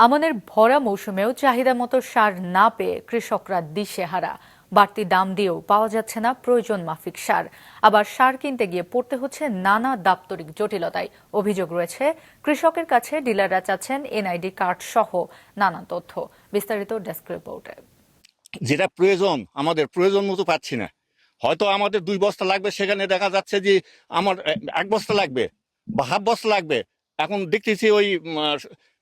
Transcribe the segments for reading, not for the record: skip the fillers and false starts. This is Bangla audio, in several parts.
আমনের ভরা মৌসুমেও চাহিদা মতো সার না পেয়ে কৃষকরা দিশেহারা। বাড়তি দাম দিয়েও পাওয়া যাচ্ছে না প্রয়োজন মাফিক সার। আবার সার কিনতে গিয়ে পড়তে হচ্ছে নানা দাপ্তরিক জটিলতায়। অভিযোগ রয়েছে কৃষকের কাছে ডিলাররা চাচ্ছেন এনআইডি কার্ড সহ নানান তথ্য। বিস্তারিত ডেস্ক রিপোর্টে। যেটা প্রয়োজন আমাদের প্রয়োজন মতো পাচ্ছি না। হয়তো আমাদের 2 বস্তা লাগবে, সেখানে দেখা যাচ্ছে যে আমার 1 বস্তা লাগবে বা হাফ বস্তা লাগবে। এখন দেখতেছি ওই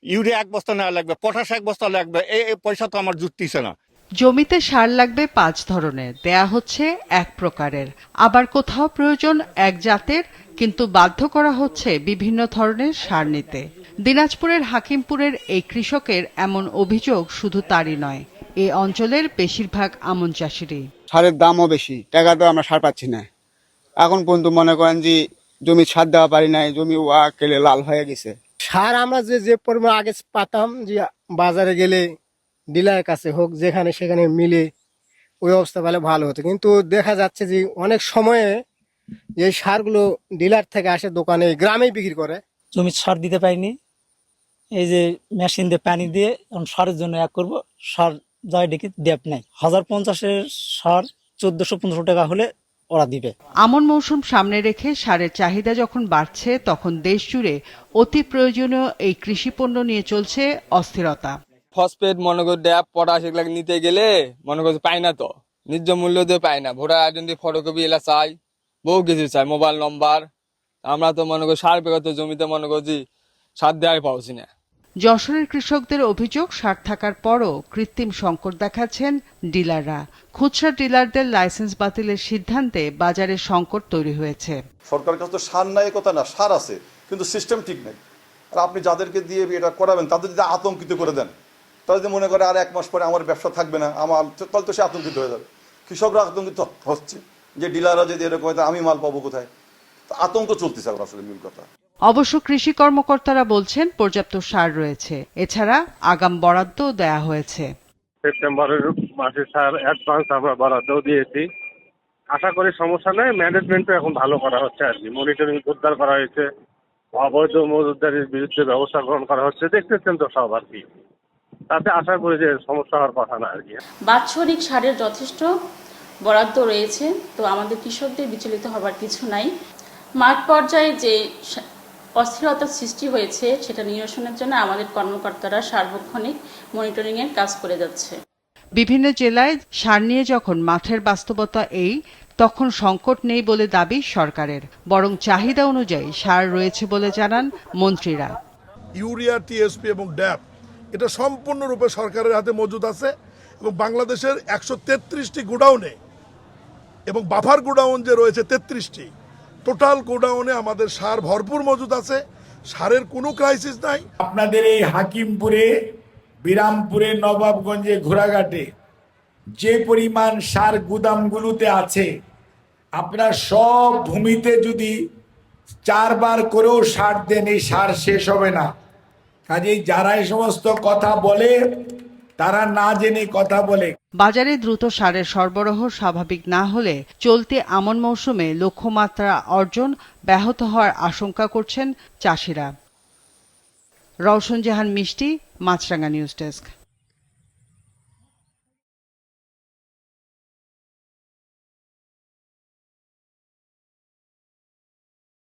ইউরিয়া 1 বস্তা নেওয়া লাগবে, পটাশ 1 বস্তা লাগবে। এই পয়সা তো আমার জুটতেছে না। জমিতে সার লাগবে 5 ধরনের, দেয়া হচ্ছে 1 প্রকারের। আবার কোথাও প্রয়োজন 1 জাতের, কিন্তু বাধ্য করা হচ্ছে বিভিন্ন ধরনের সার নিতে। দিনাজপুরের হাকিমপুরের এই কৃষকের এমন অভিযোগ শুধু তারই নয়, এই অঞ্চলের বেশিরভাগ আমন চাষিরই। সারের দামও বেশি, টাকা তো আমরা সার পাচ্ছি না। এখন পর্যন্ত মনে করেন যে জমি সার দেওয়া পারি নাই, জমি কেলে লাল হয়ে গেছে। সার আমরা যে পরিমাণ আগে পাতাম, যে বাজারে গেলে ডিলারের কাছে হোক যেখানে সেখানে মিলে ওই অবস্থা পেলে ভালো হতো, কিন্তু দেখা যাচ্ছে যে অনেক সময়ে যে সারগুলো ডিলার থেকে আসে দোকানে গ্রামেই বিক্রি করে। জমি সার দিতে পারিনি, এই যে মেশিন দিয়ে পানি দিয়ে সারের জন্য করবো, সার যায় ডেকে দেব নাই। 1050-এর সার 1400-1500 টাকা হলে ওরা দিবে। আমন মৌসুম সামনে রেখে সারের চাহিদা যখন বাড়ছে, তখন দেশ জুড়ে অতি প্রয়োজনীয় এই কৃষি পণ্য নিয়ে চলছে অস্থিরতা। ফসফেট মনে করি ড্যাপ পটাশ এগুলা নিতে গেলে মনে করছে পাই না, তো ন্যায্য মূল্য দিয়ে পাই না। ভোটার আইডেন্টি, ফটোকপি এলা চাই, বহু কিছু চাই, মোবাইল নম্বর। আমরা তো মনে করি সার বেগত জমিতে মনে করছি সার দেওয়াই পাচ্ছি না। যশোরের কৃষকদের অভিযোগ, সার থাকার পরও কৃত্রিম সংকট দেখাচ্ছেন ডিলাররা। খুচরা ডিলারদের লাইসেন্স বাতিলের সিদ্ধান্তে বাজারে সংকট তৈরি হয়েছে। সরকারের কাছে তো সার নাই কথা না, সার আছে কিন্তু সিস্টেম ঠিক নেই। আর আপনি যাদেরকে দিয়ে এটা করাবেন তাদের যদি আতঙ্কিত করে দেন, তারা যদি মনে করে আর 1 মাস পরে আমার ব্যবসা থাকবে না, তাহলে তো সে আতঙ্কিত হয়ে যাবে। কৃষকরা আতঙ্কিত হচ্ছে যে ডিলাররা যদি এরকম হয় আমি মাল পাবো কোথায়, আতঙ্ক চলতেছে আসলে মূল কথা। অবশ্য কৃষি কর্মকর্তারা বলছেন পর্যাপ্ত সার রয়েছে, এছাড়া আগাম বরাদ্দ দেয়া হয়েছে। সেপ্টেম্বরের মাসে সার অ্যাডভান্স আমরা বরাদ্দ দিয়েছি। আশা করি সমস্যা নেই। ম্যানেজমেন্টও এখন ভালো করা হচ্ছে আর কি, মনিটরিং জোরদার করা হয়েছে, অবৈধ মজুতদারির বিরুদ্ধে ব্যবস্থা গ্রহণ করা হচ্ছে। দেখতেছেন তো সব আর কি, তাতে আশা করি যে সমস্যা হওয়ার কথা না আর কি। বাৎসরিক সারের যথেষ্ট বরাদ্দ রয়েছে, তো আমাদের কৃষকদের বিচলিত হবার কিছু নাই। মাঠ পর্যায়ে যে অস্থিরতার সৃষ্টি হয়েছে সেটা নিরসনের জন্য আমাদের কর্মকর্তারা সার্বক্ষণিক মনিটরিংয়ের কাজ করে যাচ্ছে। বিভিন্ন জেলায় সার নিয়ে যখন মাঠের বাস্তবতা তখন সংকট নেই বলে দাবি সরকারের, বরং চাহিদা অনুযায়ী সার রয়েছে বলে জানান মন্ত্রীরা। ইউরিয়া, টিএসপি এবং ড্যাপ এটা সম্পূর্ণরূপে সরকারের হাতে মজুদ আছে এবং বাংলাদেশের 133টি গোডাউনে এবং বাফার গোডাউন যে রয়েছে 33টি, টোটাল গোডাউনে আমাদের সার ভরপুর মজুদ আছে। সারের কোনো ক্রাইসিস নাই। আপনাদের এই হাকিমপুরে, বিরামপুরে, নবাবগঞ্জে, ঘোড়াঘাটে যে পরিমাণ সার গুদামগুলোতে আছে, আপনার সব ভূমিতে যদি 4 বার করেও সার দেন, এই সার শেষ হবে না। কাজেই যারা এই সমস্ত কথা বলে তারা না জেনে কথা বলে। বাজারে দ্রুত সারের সরবরাহ স্বাভাবিক না হলে চলতি আমন মৌসুমে লক্ষ্যমাত্রা অর্জন ব্যাহত হওয়ার আশঙ্কা করছেন চাষিরা। রওশন জাহান মিষ্টি, মাছরাঙা নিউজ ডেস্ক।